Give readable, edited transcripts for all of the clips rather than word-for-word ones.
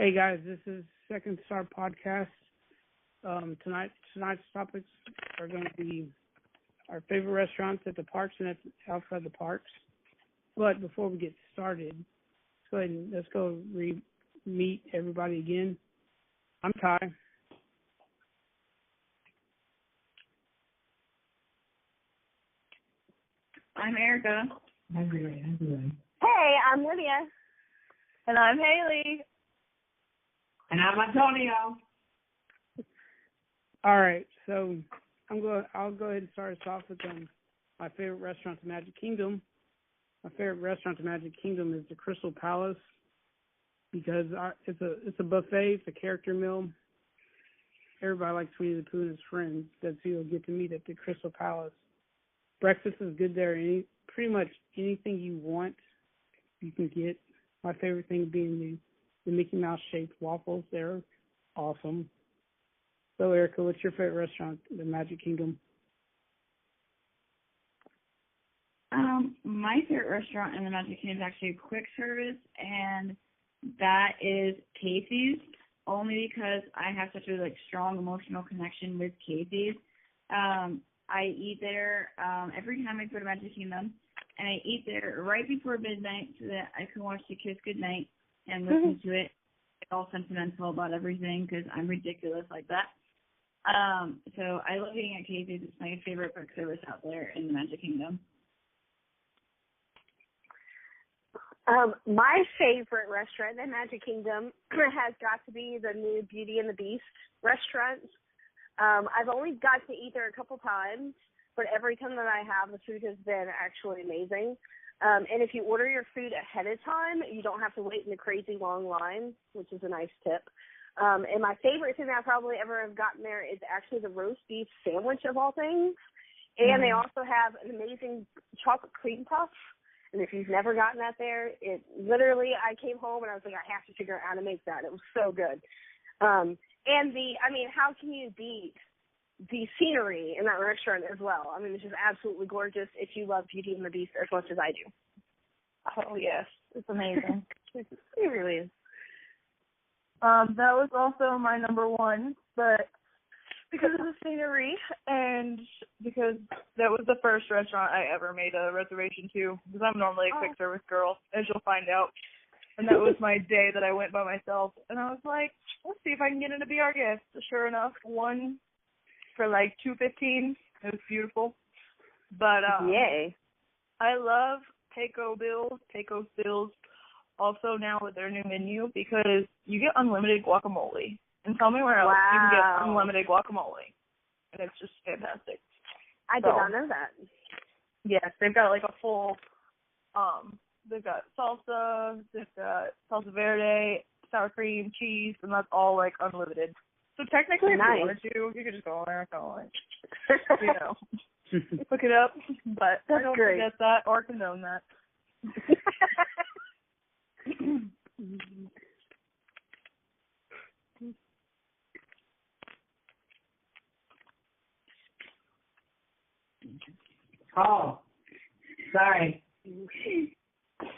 Hey guys, this is Second Star Podcast. Tonight's topics are going to be our favorite restaurants at the parks and outside the parks. But before we get started, let's go meet everybody again. I'm Ty. I'm Erica. I'm Ray. Hey, I'm Lydia. And I'm Haley. And I'm Antonio. All right, so I'll go ahead and start us off with my favorite restaurant in Magic Kingdom. My favorite restaurant in Magic Kingdom is the Crystal Palace because it's a buffet, it's a character meal. Everybody likes Winnie the Pooh and his friends that you'll get to meet at the Crystal Palace. Breakfast is good there. Pretty much anything you want, you can get. My favorite thing being the Mickey Mouse shaped waffles. They're awesome. So, Erica, what's your favorite restaurant in the Magic Kingdom? My favorite restaurant in the Magic Kingdom is actually quick service, and that is Casey's. Only because I have such a strong emotional connection with Casey's. I eat there every time I go to Magic Kingdom, and I eat there right before midnight so that I can watch The Kiss Goodnight and listen to it. It's all sentimental about everything because I'm ridiculous like that. So I love eating at Casey's. It's my favorite quick service out there in the Magic Kingdom. My favorite restaurant in Magic Kingdom has got to be the new Beauty and the Beast restaurant. I've only got to eat there a couple times, but every time that I have, the food has been actually amazing. And if you order your food ahead of time, you don't have to wait in a crazy long line, which is a nice tip. And my favorite thing that I probably ever have gotten there is actually the roast beef sandwich of all things. And they also have an amazing chocolate cream puff. And if you've never gotten that there, I came home and I was like, I have to figure out how to make that. It was so good. How can you beat the scenery in that restaurant as well? I mean, it's just absolutely gorgeous if you love Beauty and the Beast as much as I do. Oh, yes. It's amazing. It really is. That was also my number one, but because of the scenery and because that was the first restaurant I ever made a reservation to, because I'm normally a quick service girl, as you'll find out. And that was my day that I went by myself. And I was like, let's see if I can get in to be our guest. So sure enough, one for $2.15. It was beautiful. But yay. I love Taco Bills also now with their new menu because you get unlimited guacamole. And tell me where else you can get unlimited guacamole. And it's just fantastic. I did not know that. Yes, they've got a full, they've got salsa, they've got salsa verde, sour cream, cheese, and that's all unlimited. So technically, if you wanted to, you could just go on there and hook it up. But I don't forget that or condone that. Oh, sorry.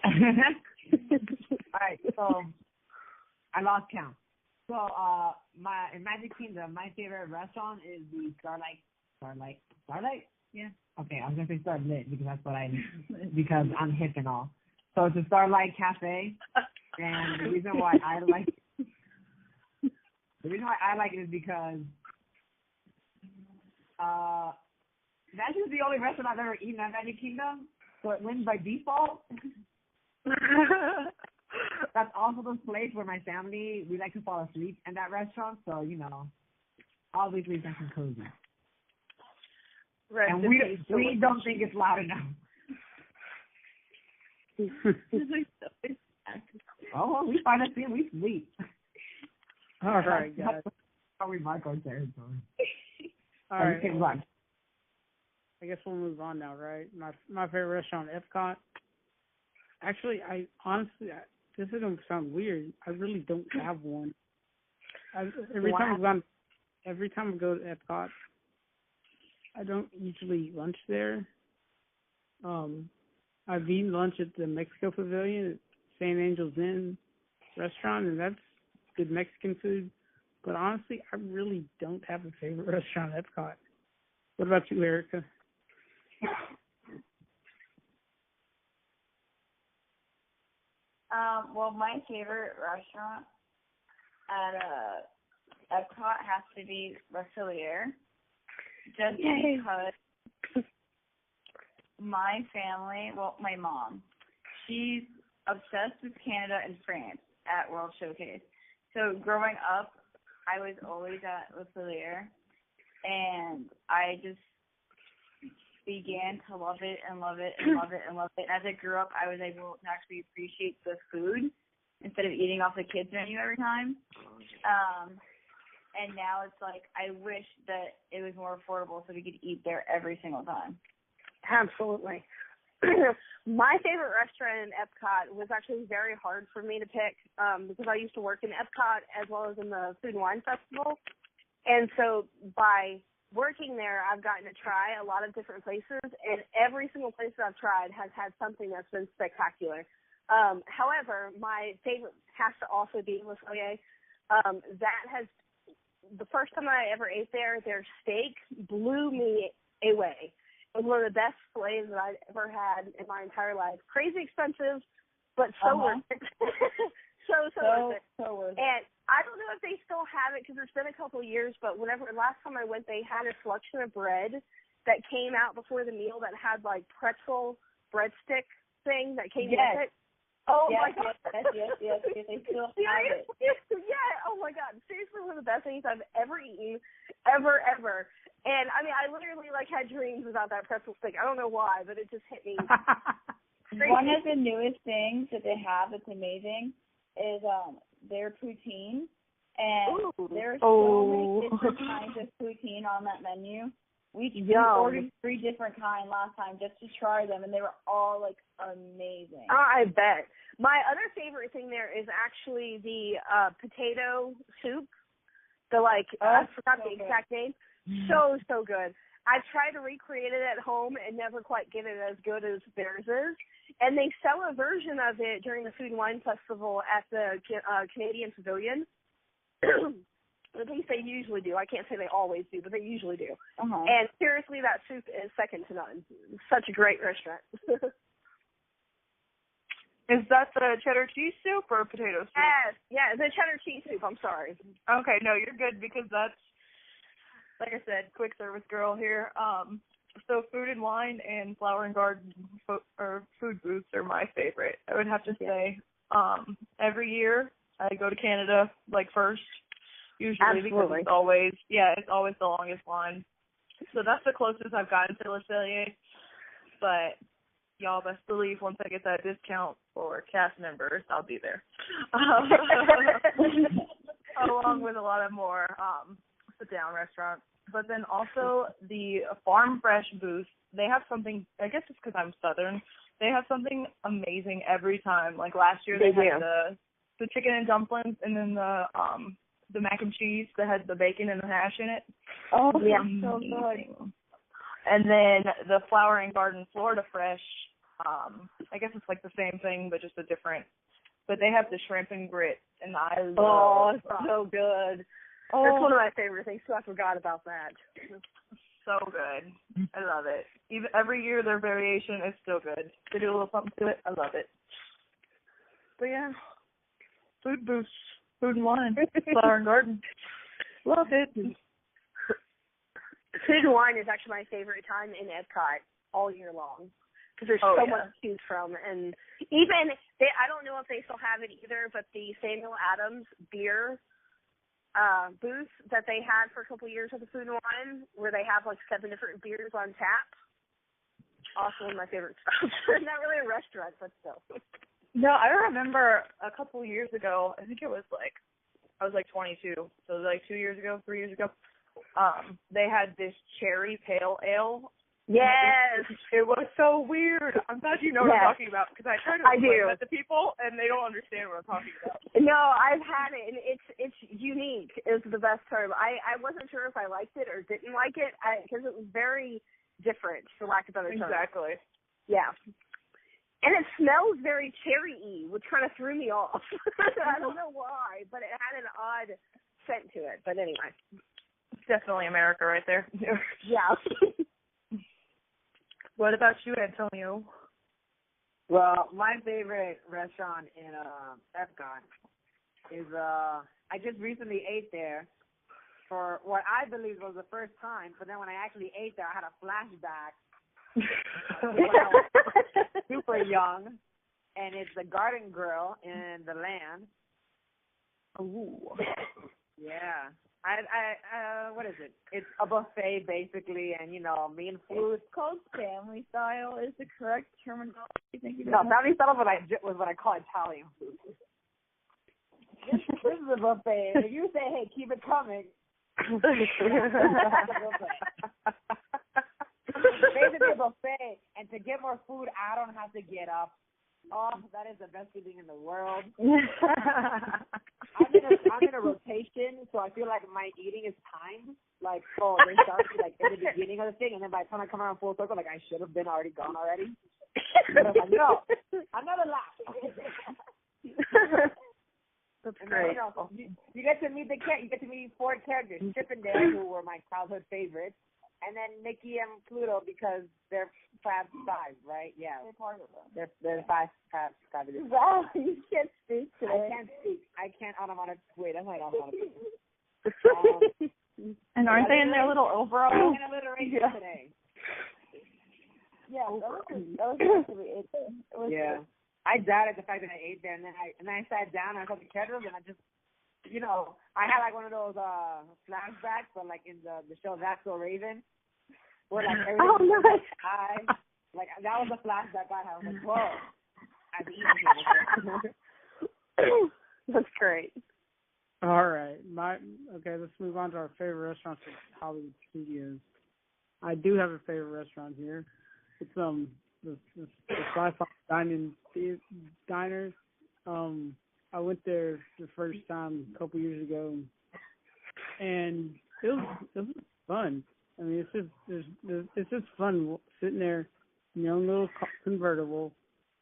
All right, so I lost count. So in Magic Kingdom, my favorite restaurant is the Starlight? Yeah. Okay, I was gonna say Starlit because I'm hip and all. So it's a Starlight Cafe, and the reason why I like it is because that's just the only restaurant I've ever eaten at Magic Kingdom, so it wins by default. That's also the place where my family, we like to fall asleep in that restaurant, so, always leave nice and cozy. Right. And we don't think it's loud enough. Oh, well, we find us in, we sleep. All right, guys. That's how we mark our territory. All right. I guess we'll move on now, right? My favorite restaurant, Epcot. Actually, this is going to sound weird. I really don't have one. Every time I go to Epcot, I don't usually eat lunch there. I've eaten lunch at the Mexico Pavilion at St. Angel's Inn restaurant, and good Mexican food. But honestly, I really don't have a favorite restaurant at Epcot. What about you, Erica? Well, my favorite restaurant at Epcot has to be Restelier, just because my family, well, my mom, she's obsessed with Canada and France at World Showcase. So growing up, I was always at Restelier, and I just began to love it and love it and love it and love it. As I grew up, I was able to actually appreciate the food instead of eating off the kids' menu every time. And now it's like I wish that it was more affordable so we could eat there every single time. Absolutely. My favorite restaurant in Epcot was actually very hard for me to pick because I used to work in Epcot as well as in the Food and Wine Festival. And so by working there, I've gotten to try a lot of different places, and every single place that I've tried has had something that's been spectacular. However, my favorite has to also be Le Cellier. That has, the first time I ever ate there, their steak blew me away. It was one of the best fillets that I'd ever had in my entire life. Crazy expensive, but so worth it. so worth it. So worth it. And I don't know if they still have it because it's been a couple of years, but last time I went, they had a selection of bread that came out before the meal that had like pretzel breadstick thing that came with it. Oh my God. Yes. They still have it. Yeah. Oh my God. Seriously, one of the best things I've ever eaten, ever. And I mean, I literally like had dreams about that pretzel stick. I don't know why, but it just hit me. One of the newest things that they have that's amazing is their poutine, and there's so many different kinds of poutine on that menu. We ordered 3 different kinds last time just to try them, and they were all like amazing. I bet. My other favorite thing there is actually the potato soup. I forgot the exact name. So good. I've tried to recreate it at home and never quite get it as good as theirs is. And they sell a version of it during the Food and Wine Festival at the Canadian Pavilion. At least they usually do. I can't say they always do, but they usually do. Uh-huh. And seriously, that soup is second to none. Such a great restaurant. Is that the cheddar cheese soup or potato soup? Yeah, the cheddar cheese soup. I'm sorry. Okay, no, you're good because that's, like I said, quick service girl here. So Food and Wine and Flower and Garden or food booths are my favorite. I would have to say every year I go to Canada first, usually. Absolutely. Because it's always the longest line. So that's the closest I've gotten to Le Cellier. But y'all best believe once I get that discount for cast members, I'll be there. Along with a lot of more sit-down restaurants. But then also the Farm Fresh booth, they have something, I guess it's because I'm Southern, they have something amazing every time. Like last year they had the chicken and dumplings, and then the mac and cheese that had the bacon and the hash in it. Oh, yeah. So good. And then the Flower and Garden Florida Fresh, I guess it's like the same thing, but just a different, but they have the shrimp and grits, and I love it's so good. Oh. That's one of my favorite things, too. I forgot about that. So good. I love it. Even every year their variation is still good. They do a little something to it. I love it. But yeah, food booths, Food and Wine, Flower and Garden. Love it. Food and Wine is actually my favorite time in Epcot all year long because there's so much to choose from. And even, I don't know if they still have it either, but the Samuel Adams beer booth that they had for a couple of years at the Food and Wine, where they have 7 different beers on tap. Also one of my favorite stuff. Not really a restaurant, but still. No, I remember a couple of years ago, I think it was I was 22, so 2 years ago, 3 years ago, they had this cherry pale ale. Yes. It was so weird. I'm glad you know what I'm talking about, because I try to explain that to people, and they don't understand what I'm talking about. No, I've had it, and it's unique is the best term. I wasn't sure if I liked it or didn't like it, because it was very different, for lack of a better term. Exactly. Yeah. And it smells very cherry-y, which kind of threw me off. I don't know why, but it had an odd scent to it. But anyway. It's definitely America right there. Yeah. What about you, Antonio? Well, my favorite restaurant in Epcot is I just recently ate there for what I believe was the first time, but then when I actually ate there, I had a flashback when I was super young, and it's the Garden Grill in the Land. Ooh. Yeah. What is it? It's a buffet basically, and me and food. It's called family style. Is the correct terminology? Thank you. No, family style was what I call Italian food. This is a buffet. If you say, "Hey, keep it coming," basically a buffet, and to get more food, I don't have to get up. Oh, that is the best feeling in the world. I'm in a rotation, so I feel like my eating is timed. Like, they start like in the beginning of the thing, and then by the time I come around full circle, like I should have been already gone already. But I'm like, no, another lap. That's And great. then, you get to meet you get to meet 4 characters: Chip and Dale, who were my childhood favorites, and then Mickey and Pluto because they're Fab Five, right? Yeah, They're part of them. they're five fabulous. Wow, you can't speak today. I can't speak. I can't wait. That's not onomatopoeia. And aren't they in their little overalls? I'm in alliteration today. Yeah, that was actually it. It was Yeah. I doubted the fact that I ate there, and then I sat down and I saw the characters, and I just, I had like one of those flashbacks, but like in the show That's So Raven, where like everything was nice. high. Like that was a flashback I had. I was like, whoa, I've eaten here. That's great. All right. Let's move on to our favorite restaurants at Hollywood Studios. I do have a favorite restaurant here. It's the Sci-Fi Diners. I went there the first time a couple years ago, and it was fun. I mean, it's just fun sitting there in your own little convertible,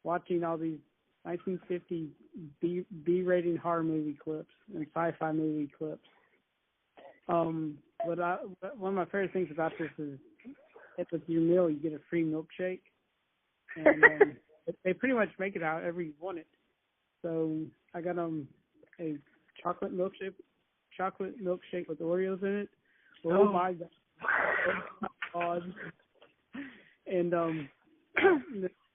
watching all these 1950 B-rated horror movie clips and sci-fi movie clips. One of my favorite things about this is with your meal, you get a free milkshake, and they pretty much make it however you want it. So I got a chocolate milkshake with Oreos in it. Oh my god! And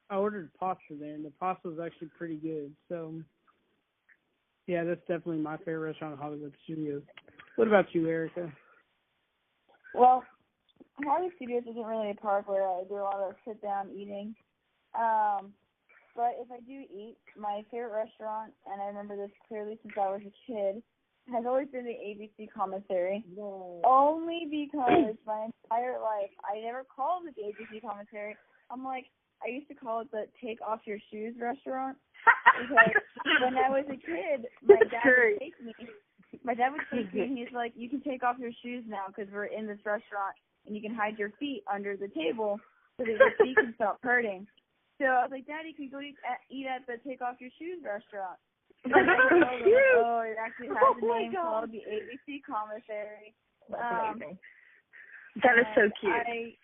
I ordered pasta there, and the pasta was actually pretty good. So yeah, that's definitely my favorite restaurant in Hollywood Studios. What about you, Erica? Well, Hollywood Studios isn't really a park where I do a lot of sit-down eating. But if I do eat, my favorite restaurant, and I remember this clearly since I was a kid, has always been the ABC Commissary. No. Only because my entire life, I never called it the ABC Commissary. I used to call it the Take Off Your Shoes restaurant. Because when I was a kid, my dad would take me. And he's like, you can take off your shoes now because we're in this restaurant, and you can hide your feet under the table so that your feet can stop hurting. So I was like, Daddy, can you go eat at the Take Off Your Shoes restaurant? It actually has a name called the ABC Commissary. That is so cute.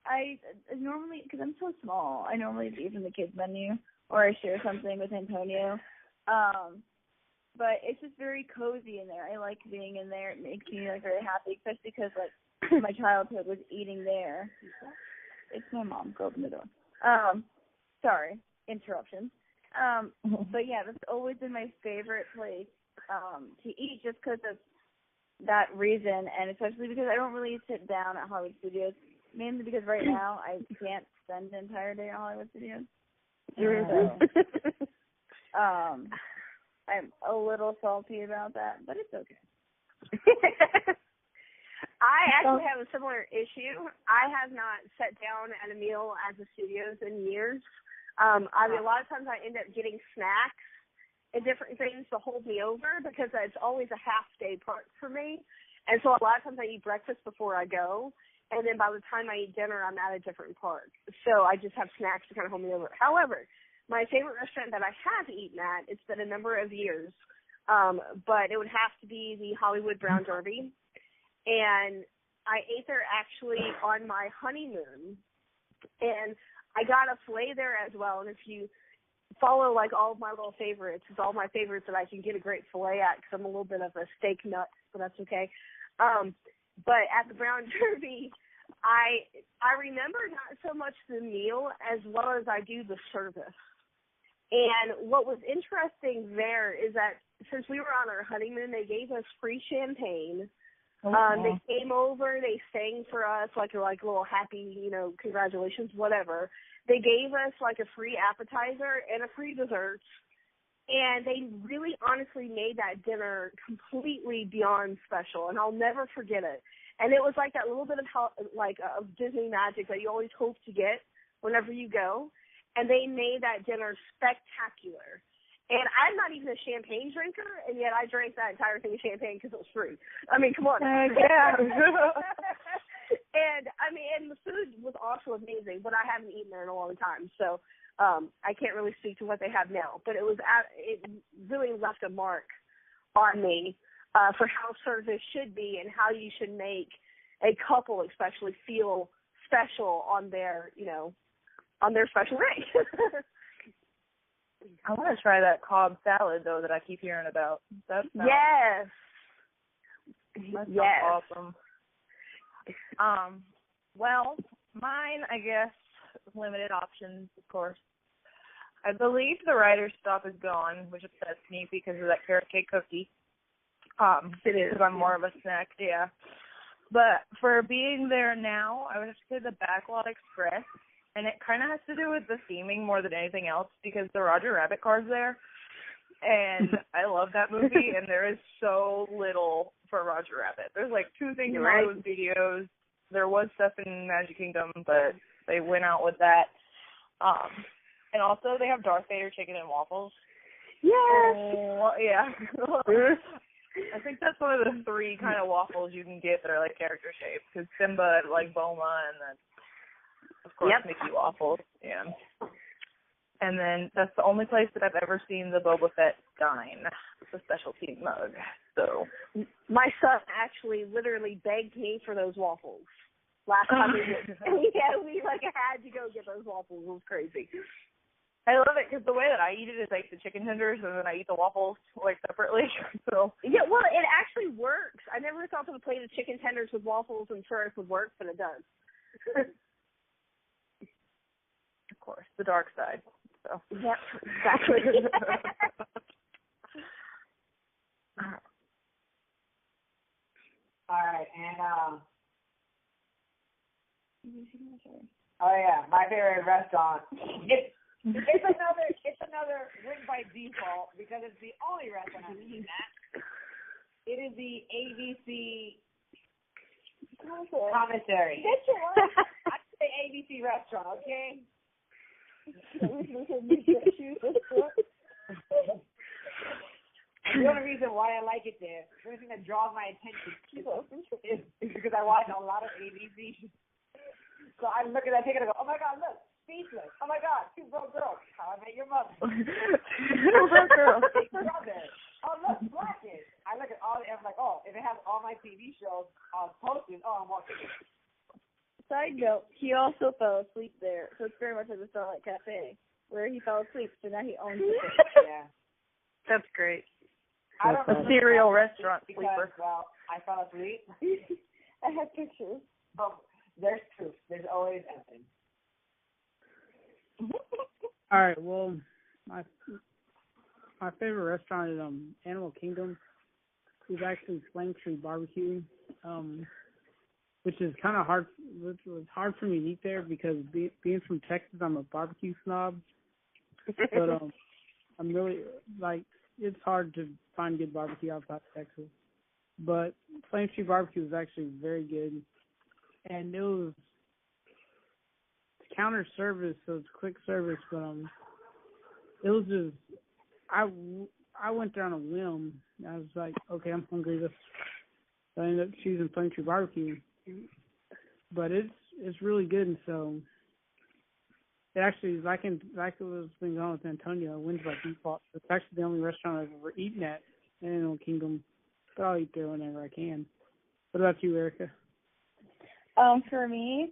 I normally, because I'm so small, I normally eat from the kids menu or I share something with Antonio. But it's just very cozy in there. I like being in there. It makes me very happy, especially because my childhood was eating there. It's my mom. Go open the door. Sorry, interruptions. But yeah, that's always been my favorite place to eat, just because of that reason, and especially because I don't really sit down at Hollywood Studios. Mainly because right now I can't spend the entire day at Hollywood Studios. So, I'm a little salty about that, but it's okay. I actually have a similar issue. I have not sat down at a meal at the studios in years. A lot of times I end up getting snacks and different things to hold me over because it's always a half-day park for me. And so a lot of times I eat breakfast before I go, and then by the time I eat dinner, I'm at a different park. So I just have snacks to kind of hold me over. However, my favorite restaurant that I have eaten at, it's been a number of years, but it would have to be the Hollywood Brown Derby. And I ate there actually on my honeymoon. And I got a filet there as well. And if you follow, like, all of my little favorites, it's all my favorites that I can get a great filet at because I'm a little bit of a steak nut, but that's okay. But at the Brown Derby, I remember not so much the meal as well as I do the service. And what was interesting there is that since we were on our honeymoon, they gave us free champagne. They came over, they sang for us like a little happy, congratulations, whatever. They gave us like a free appetizer and a free dessert. And they really honestly made that dinner completely beyond special, and I'll never forget it. And it was like that little bit of Disney magic that you always hope to get whenever you go. And they made that dinner spectacular. And I'm not even a champagne drinker, and yet I drank that entire thing of champagne because it was free. I mean, come on. Yeah. And the food was also amazing, but I haven't eaten there in a long time, so I can't really speak to what they have now. But it really left a mark on me for how service should be and how you should make a couple especially feel special on their, on their special day. I want to try that Cobb salad, though, that I keep hearing about. That sounds, yes. That sounds yes. awesome. Well, mine, I guess, limited options, of course. I believe the writer's stop is gone, which upsets me because of that carrot cake cookie. It is. Because I'm more of a snack, yeah. But for being there now, I would have to say the Backlot Express. And it kind of has to do with the theming more than anything else because the Roger Rabbit car's there. And I love that movie, and there is so little for Roger Rabbit. There's like 2 things in Hollywood Studios. There was stuff in Magic Kingdom, but they went out with that. And also they have Darth Vader chicken and waffles. Yes. Yeah. I think that's one of the 3 kind of waffles you can get that are like character shaped. Because Simba like Boma, and then of course Mickey waffles. Yeah. And then that's the only place that I've ever seen the Boba Fett dine, the specialty mug. So my son actually literally begged me for those waffles last time we went. Yeah, we had to go get those waffles. It was crazy. I love it because the way that I eat it is I eat the chicken tenders and then I eat the waffles separately. So yeah, well, it actually works. I never thought that a plate of chicken tenders with waffles and syrup would work, but it does. Of course, the dark side. So. Yep, exactly. All right, and my favorite restaurant. It's another win by default because it's the only restaurant I've eaten at. It is the ABC commissary. I say ABC restaurant, okay? The only reason why I like it there, the only thing that draws my attention is because I watch a lot of ABC. So I look at that ticket and I go, oh my God, look, Speechless. Oh my God, 2 Broke Girls. How I Met Your Mother. 2 Broke Girls. Big Brother. Oh look, Blackish. I look at all I'm like, oh, if it has all my TV shows posted, I'm watching it. Side note, he also fell asleep there, so it's very much like the Starlight Cafe, where he fell asleep, so now he owns it. Yeah. That's great. I don't a serial restaurant because, sleeper. Well, I fell asleep. I have pictures. Oh, there's truth. There's always something. All right. Well, my favorite restaurant is Animal Kingdom. It's actually Flame Tree Barbecue, which is kind of hard. Which was hard for me to eat there because being from Texas, I'm a barbecue snob. But I'm really it's hard to find good barbecue outside Texas. But Flame Tree Barbecue was actually very good, and it was counter service, so it's quick service. But it was just I went there on a whim. I was like, okay, I'm hungry. So I ended up choosing Flame Tree Barbecue. But it's really good, and so It actually is like it was been going with Antonio. It wins by default. It's actually the only restaurant I've ever eaten at in Animal Kingdom. But I'll eat there whenever I can. What about you, Erica? For me,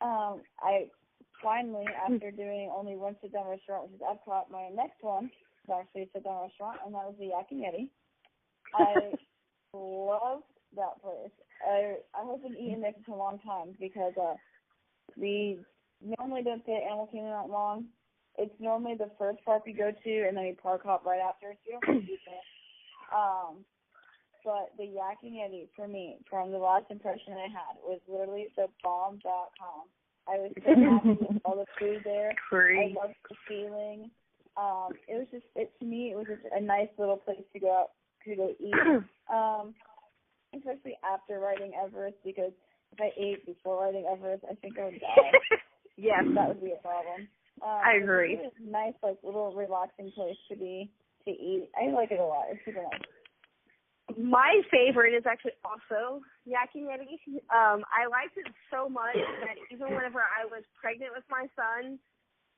I finally, after doing only one sit-down restaurant, which is Epcot, my next one is actually a sit-down restaurant, and that was the Yak and Yeti. I love that place. I haven't eaten there for a long time because we normally don't stay at Animal Kingdom that long. It's normally the first park we go to, and then we park hop right after, so you don't really eat there. But the Yak and Yeti, for me, from the last impression I had, was literally the bomb.com. I was so happy with all the food there. I loved the feeling. It was just, to me, it was just a nice little place to go eat. Especially after riding Everest, because if I ate before riding Everest, I think I would die. Yes, that would be a problem. I agree. It's a nice, little relaxing place to eat. I like it a lot. It's super nice. My favorite is actually also Yak and Yeti. I liked it so much that even whenever I was pregnant with my son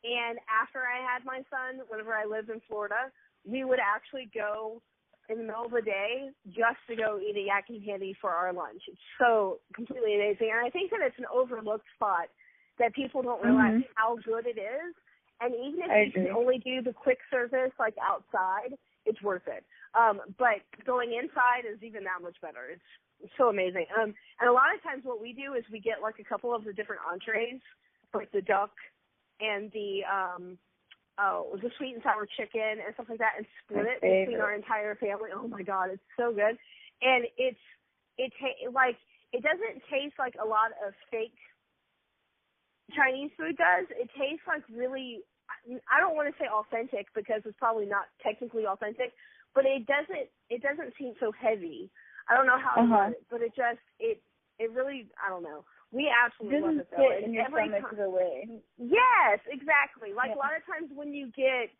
and after I had my son, whenever I lived in Florida, we would actually go in the middle of the day just to go eat a Yak and Yeti for our lunch. It's so completely amazing. And I think that it's an overlooked spot that people don't realize how good it is. And even if you can only do the quick service, outside, it's worth it. But going inside is even that much better. It's so amazing. And a lot of times what we do is we get, a couple of the different entrees, like the duck and the sweet and sour chicken and stuff like that, and split it between our entire family. Oh my God, it's so good. And it doesn't taste like a lot of fake Chinese food does. It tastes like really, I don't want to say authentic because it's probably not technically authentic, but it doesn't seem so heavy. I don't know how to put it, but it really, I don't know. We absolutely love it though. In your stomach the way. Yes, exactly. A lot of times when you get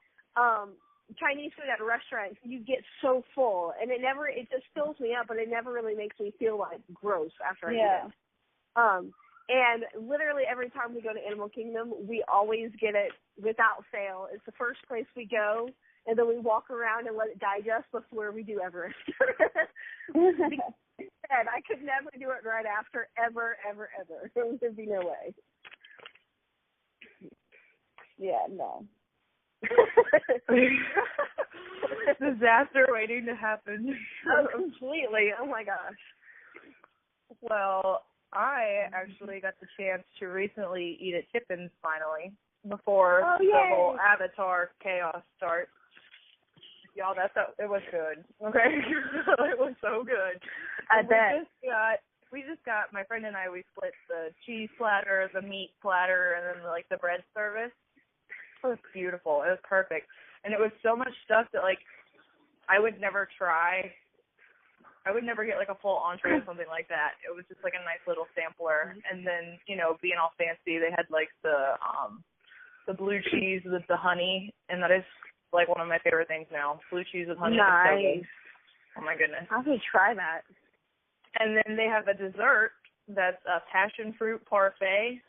Chinese food at a restaurant, you get so full, and it just fills me up, but it never really makes me feel gross after I eat it. And literally every time we go to Animal Kingdom, we always get it without fail. It's the first place we go, and then we walk around and let it digest before we do Everest. And I could never do it right after, ever, ever, ever. There'd be no way. Yeah, no. Disaster waiting to happen. Oh, completely. Oh my gosh. Well, I actually got the chance to recently eat at Tippins finally before the whole Avatar chaos starts. Y'all, it was good. Okay, it was so good. I bet. We just got my friend and I. We split the cheese platter, the meat platter, and then the bread service. It was beautiful. It was perfect, and it was so much stuff that I would never try. I would never get a full entree or something like that. It was just a nice little sampler, and then being all fancy, they had the blue cheese with the honey, and that is one of my favorite things now. Blue cheese with honey. Nice. Oh my goodness. I would try that. And then they have a dessert that's a passion fruit parfait.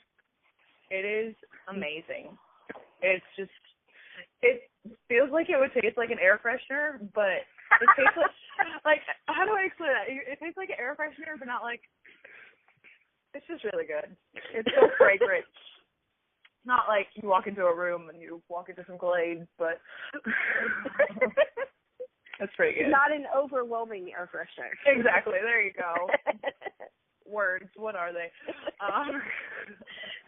It is amazing. It feels like it would taste like an air freshener, but it tastes how do I explain that? It tastes like an air freshener, but not it's just really good. It's so fragrant. Not like you walk into a room and you walk into some Glades, but that's pretty good. Not an overwhelming air freshener. Exactly. There you go. Words. What are they?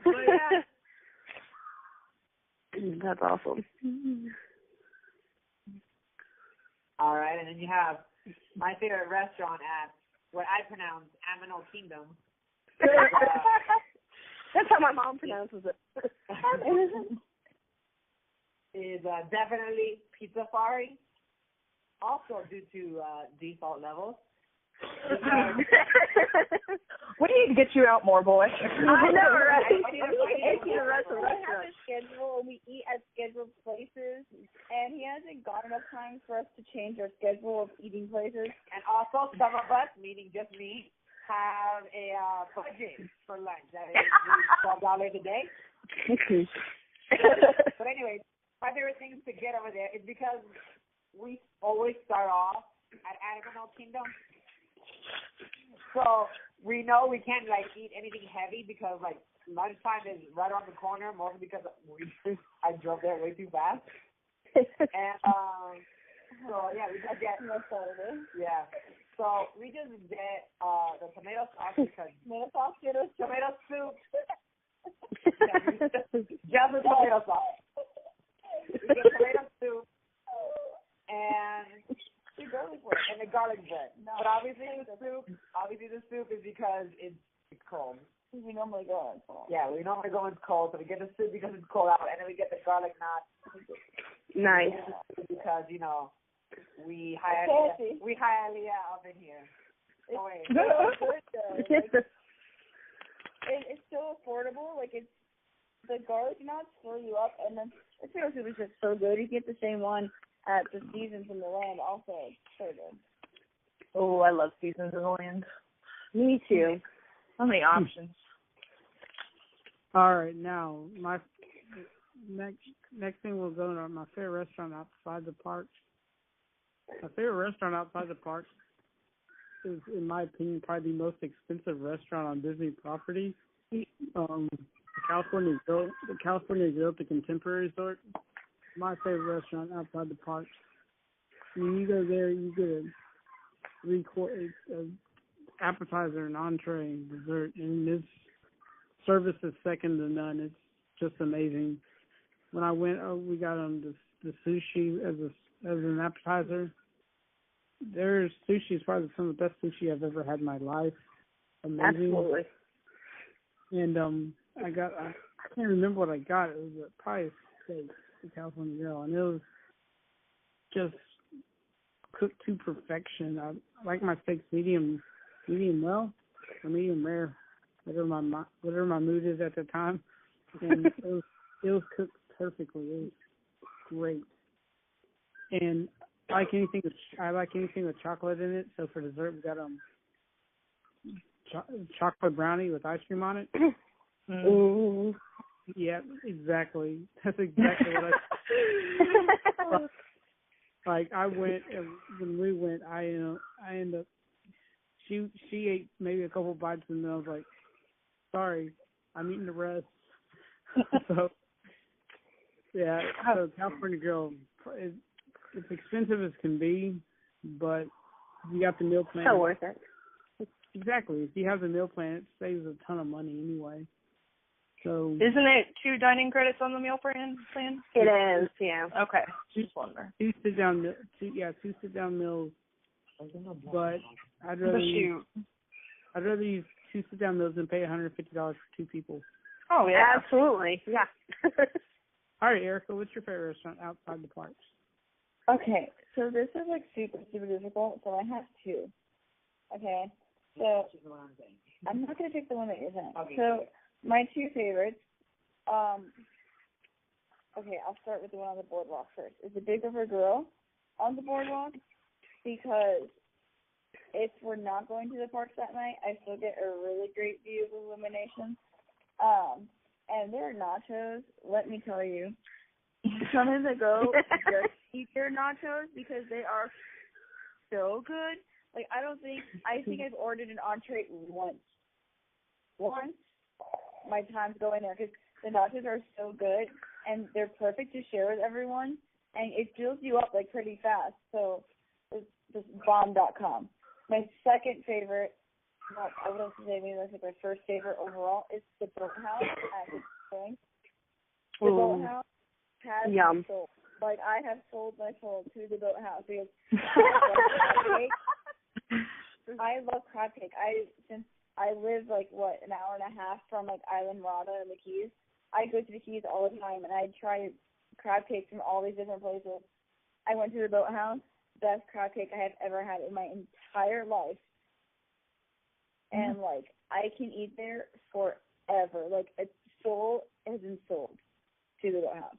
But yeah. That's awesome. All right, and then you have my favorite restaurant at what I pronounce Aminal Kingdom. That's how my mom pronounces it. Is definitely Pizzafari, also due to default levels. We need to get you out more, boy. I know, right? We have a schedule, and we eat at scheduled places, and he hasn't gone enough times for us to change our schedule of eating places. And also, some of us, meaning just me, have a budget for lunch. That is $12 a day. But anyway, my favorite things to get over there is because we always start off at Animal Kingdom. So we know we can't like eat anything heavy because like lunchtime is right around the corner, mostly because I drove there way too fast. And so yeah, we just get So we just get the tomato sauce because tomato soup. Just the tomato sauce. We get tomato soup and the garlic bread. No. But obviously the soup is because it's cold. We normally go in cold. Yeah, we normally go in cold, so we get the soup because it's cold out, and then we get the garlic knot. Nice. Because, you know, we highly up in here. It's so affordable. Like, it's the garlic knots fill you up, and then the potato soup is just so good. You get the same one at the Seasons in the Land also. It's so good. Oh, I love Seasons in the Land. Me too. So many options. All right, now my next thing we'll go to my favorite restaurant outside the parks. My favorite restaurant outside the parks is, in my opinion, probably the most expensive restaurant on Disney property. The California Grill at the Contemporary Resort. My favorite restaurant outside the parks. When you go there, you get an appetizer, an entree, and dessert, and this service is second to none. It's just amazing. When I went, we got the sushi as an appetizer. Their sushi is probably some of the best sushi I've ever had in my life. Amazing. Absolutely. And I can't remember what I got. It was probably a steak, the California Grill, and it was just cooked to perfection. I like my steaks medium well or medium rare, whatever my mood is at the time. And it was cooked perfectly. It was great. And I like anything with chocolate in it. So for dessert, we got chocolate brownie with ice cream on it. Ooh. Yeah, exactly. That's exactly what I. Like I went, and when we went, I ended up. She ate maybe a couple bites, and then I was like, "Sorry, I'm eating the rest." So yeah, so California Grill, it's expensive as can be, but you got the meal plan. So worth it. Exactly. If you have the meal plan, it saves a ton of money anyway. So isn't it 2 dining credits on the meal plan? It is, yeah. Okay. Just wonder. Two sit down meals. But I'd rather use 2 sit down meals than pay $150 for 2 people. Oh yeah, absolutely, yeah. All right, Erica, what's your favorite restaurant outside the parks? Okay, so this is like super, super difficult, so I have 2. Okay, so I'm not going to pick the one that you're saying. Okay. So my 2 favorites, okay, I'll start with the one on the boardwalk first. Is the Big River Grill on the boardwalk, because if we're not going to the parks that night, I still get a really great view of Illumination. And their nachos, let me tell you, sometimes I go just eat their nachos because they are so good. Like, I think I've ordered an entree once. My time's going there because the nachos are so good and they're perfect to share with everyone, and it fills you up like pretty fast. So it's just bomb.com. My second favorite, well, I would also say maybe that's like my first favorite overall, is the Boathouse at the Spring. The Boathouse has Yum. sold. Like, I have sold my soul to the Boathouse because I love crab cake. Since I live like an hour and a half from like Island Rada and the Keys, I go to the Keys all the time and I try crab cakes from all these different places. I went to the Boathouse, best crab cake I have ever had in my entire life. And like, I can eat there forever. Like, a soul has been sold to the Boathouse.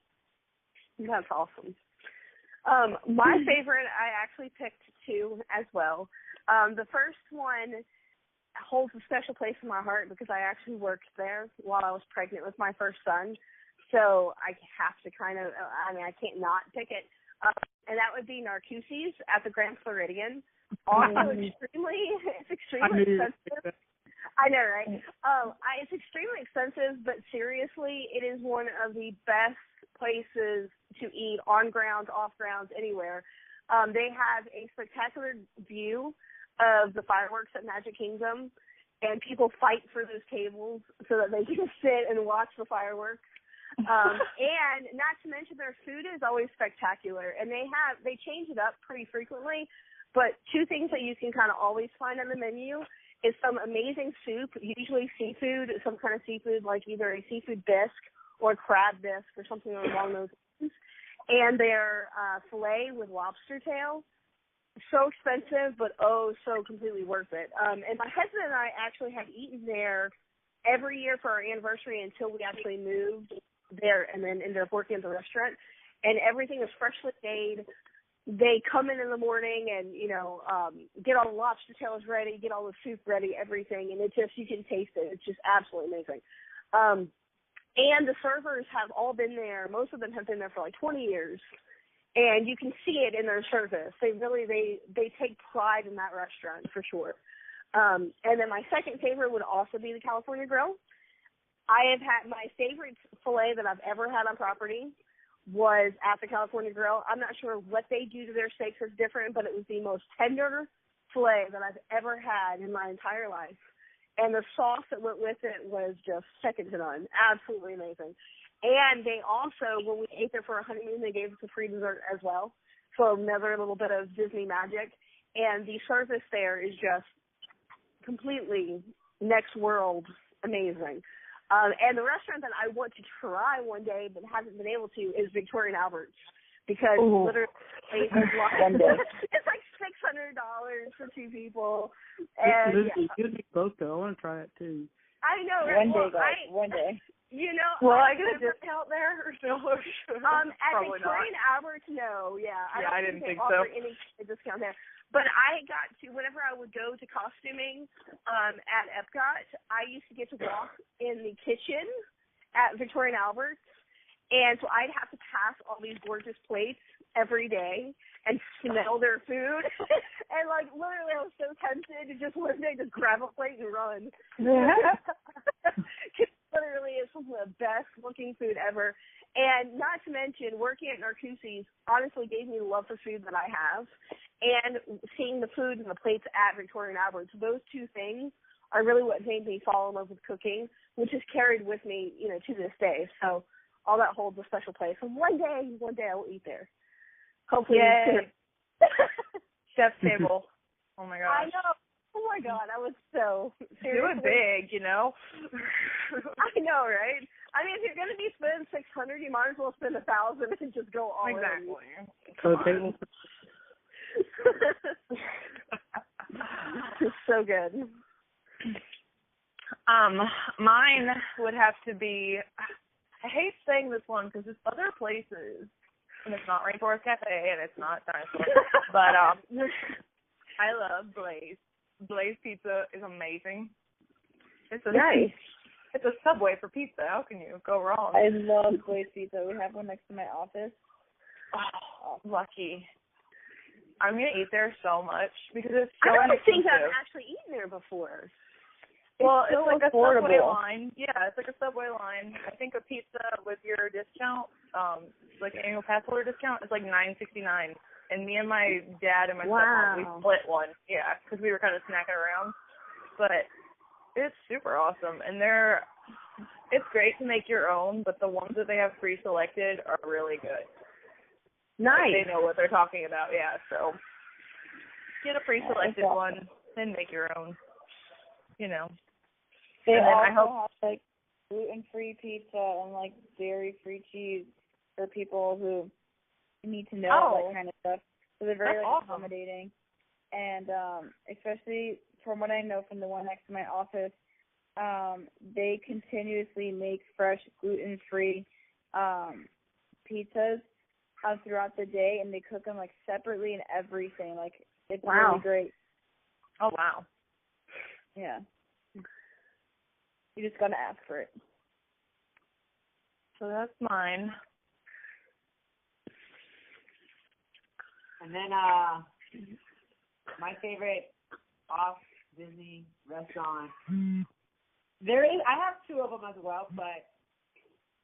That's awesome. My favorite, I actually picked 2 as well. The first one holds a special place in my heart because I actually worked there while I was pregnant with my first son. So I have to I can't not pick it. And that would be Narcoossee's at the Grand Floridian. Also it's extremely expensive. I know, right? It's extremely expensive, but seriously, it is one of the best places to eat on grounds, off grounds, anywhere. They have a spectacular view of the fireworks at Magic Kingdom, and people fight for those tables so that they can sit and watch the fireworks. And not to mention their food is always spectacular, and they change it up pretty frequently. But two things that you can kind of always find on the menu is some amazing soup, usually seafood, some kind of seafood, like either a seafood bisque or a crab bisque or something along those lines, and their filet with lobster tail. So expensive, but so completely worth it. And my husband and I actually have eaten there every year for our anniversary until we actually moved there and then ended up working at the restaurant. And everything is freshly made. They come in the morning and, get all the lobster tails ready, get all the soup ready, everything. And you can taste it. It's just absolutely amazing. And the servers have all been there. Most of them have been there for like 20 years. And you can see it in their service. They take pride in that restaurant for sure. And then my second favorite would also be the California Grill. I have had my favorite filet that I've ever had on property was at the California Grill. I'm not sure what they do to their steaks is different, but it was the most tender filet that I've ever had in my entire life. And the sauce that went with it was just second to none. Absolutely amazing. And they also, when we ate there for our honeymoon, they gave us a free dessert as well. So another little bit of Disney magic. And the service there is just completely next world amazing. And the restaurant that I want to try one day but haven't been able to is Victoria and Albert's. Because literally it's like $600 for two people. And Give me both though. I want to try it too. I know, right? One day. Will I get a discount there or no? At Probably Victoria and not. Albert's, no, yeah. I don't didn't think offer so. any discount there. But I got to, whenever I would go to costuming at Epcot, I used to get to walk in the kitchen at Victoria and Albert's. And so I'd have to pass all these gorgeous plates every day and smell their food. And, like, literally I was so tempted to just one day just grab a plate and run. Literally is some of the best looking food ever. And not to mention, working at Narcoossee's honestly gave me the love for food that I have. And seeing the food and the plates at Victoria and Albert's, those two things are really what made me fall in love with cooking, which has carried with me, to this day. So all that holds a special place. And one day I will eat there. Hopefully. Yay. Chef's table. Oh my gosh. I know. Oh my God, I was so seriously. Do it big, I know, right? I mean, if you're gonna be spending $600, you might as well spend $1,000 and just go all in. Exactly. Table. It's so good. Mine would have to be. I hate saying this one because there's other places, and it's not Rainforest Cafe and it's not Dinosaur, but I love Blaze. Blaze Pizza is amazing. It's Nice. It's a Subway for pizza. How can you go wrong? I love Blaze Pizza. We have one next to my office. Oh, lucky. I'm going to eat there so much because it's so I don't think expensive. I've actually eaten there before. Well, it's so like affordable. a Subway line. Yeah, it's like a Subway line. I think a pizza with your discount, like annual pass holder discount, is like $9.69. And me and my dad and my stepmom, we split one. Yeah, because we were kind of snacking around. But it's super awesome. And it's great to make your own, but the ones that they have pre-selected are really good. Nice. Like, they know what they're talking about, yeah. So get a pre-selected one, then make your own, They and then also have, like, gluten-free pizza and, like, dairy-free cheese for people who need to know that kind of stuff. So they're very accommodating. And especially from what I know from the one next to my office, they continuously make fresh gluten-free pizzas throughout the day, and they cook them, like, separately and everything. Like, it's really great. Oh, wow. Yeah. You just got to ask for it. So that's mine. And then my favorite off Disney restaurant. There is. I have two of them as well, but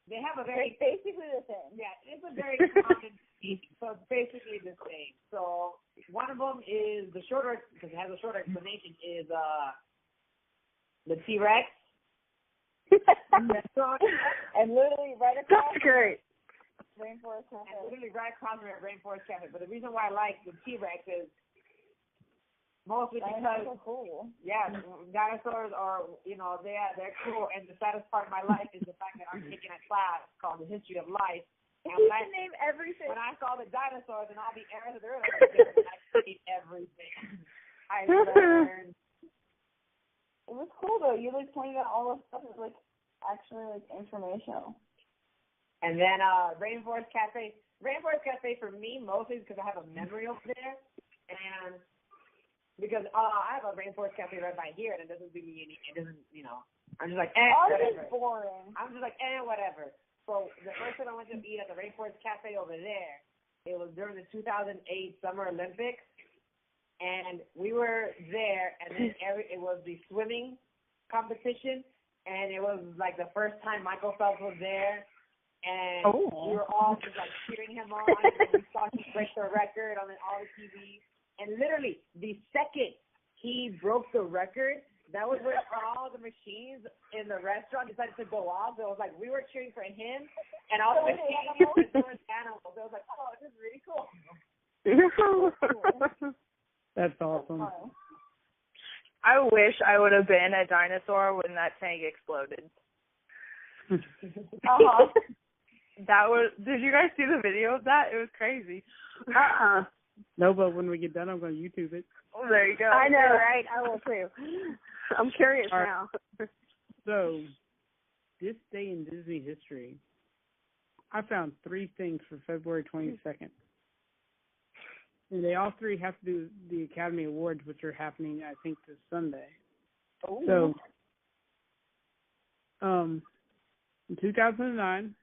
they have a very basically the same. Yeah, it's a very common theme. So it's basically the same. So one of them is the shorter, because it has a short explanation, is the T-Rex. And literally right across. That's great. Rainforest Cafe. And literally right across from Rainforest Cafe. But the reason why I like the T-Rex is mostly because, cool. yeah, dinosaurs are, they're cool. And the saddest part of my life is the fact that I'm taking a class called The History of Life. And You can name everything. when I saw the dinosaurs and all the errors that are in I hate everything. I learned. It was cool though. You pointed out all the stuff that was actually informational. And then Rainforest Cafe. Rainforest Cafe for me mostly because I have a memory over there, and because I have a Rainforest Cafe right by here, and it doesn't do me any. It doesn't, I'm just like, whatever. It's boring. I'm just like, whatever. So the first time I went to eat at the Rainforest Cafe over there, it was during the 2008 Summer Olympics, and we were there, and then it was the swimming competition, and it was like the first time Michael Phelps was there, and we were all just like cheering him on, and we saw him break the record on all the TV, and literally the second he broke the record, that was when all the machines in the restaurant decided to go off. So it was like we were cheering for him, and all the machines and so was animals. It was like, oh, this is really cool. That's awesome. I wish I would have been a dinosaur when that tank exploded. Did you guys see the video of that? It was crazy. No, but when we get done, I'm going to YouTube it. Oh, there you go. I know, right? I will too. I'm curious now. So, this day in Disney history, I found 3 things for February 22nd. And they all 3 have to do with the Academy Awards, which are happening, I think, this Sunday. Ooh. So, in 2009,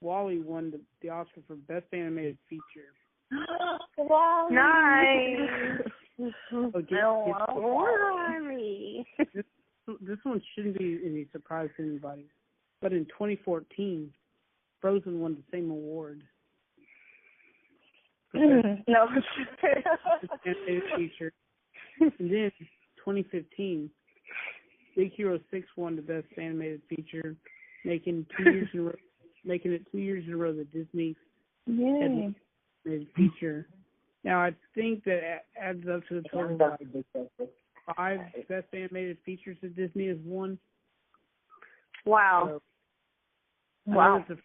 WALL-E won the Oscar for Best Animated Feature. Wow. Nice. This one shouldn't be any surprise to anybody. But in 2014, Frozen won the same award. No. Animated feature. And then 2015, Big Hero 6 won the Best Animated Feature, making it 2 years in a row that Disney animated feature. Now I think that adds up to the total of 5 Best Animated Features that Disney has won. Wow. So,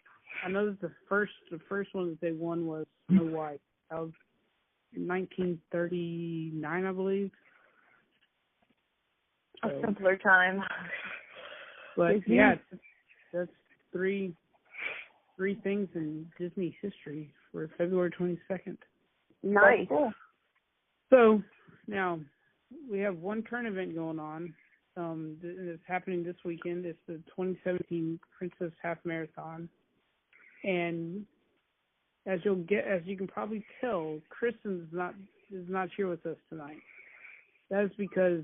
I know that the first one that they won was Snow White. That was in 1939, I believe. A simpler time. But yeah, that's three things in Disney history for February 22nd. Nice. So now we have one current event going on. It's happening this weekend. It's the 2017 Princess Half Marathon, and as you can probably tell, Kristen is not here with us tonight. That's because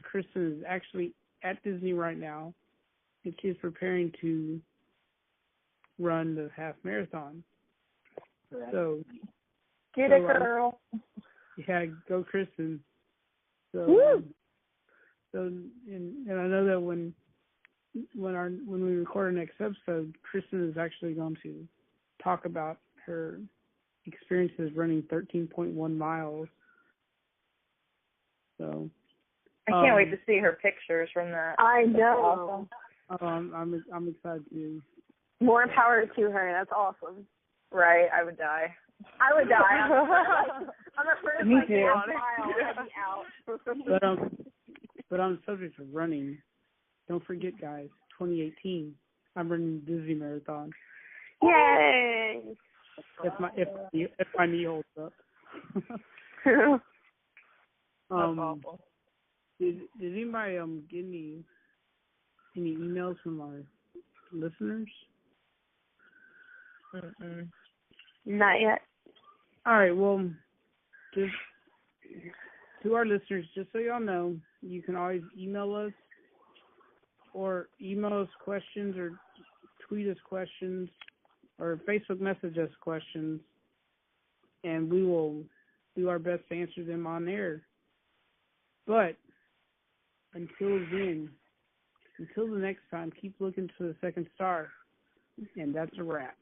Kristen is actually at Disney right now, and she's preparing to run the half marathon. So get it, girl. Yeah, go Kristen. So and I know that when we record our next episode, Kristen is actually going to talk about her experiences running 13.1 miles. So I can't wait to see her pictures from that. I know. I'm excited too. More power to her. That's awesome. Right, I would die. I would die. I'm the first Me too. I'd be out. But on the subject of running, don't forget, guys, 2018, I'm running the Disney Marathon. Yay! If my knee holds up. That's awful. Did anybody get any emails from our listeners? Mm-mm. Not yet. All right, well, just to our listeners, just so y'all know, you can always email us or email us questions or tweet us questions or Facebook message us questions, and we will do our best to answer them on air. But until then, until the next time, keep looking to the second star, and that's a wrap.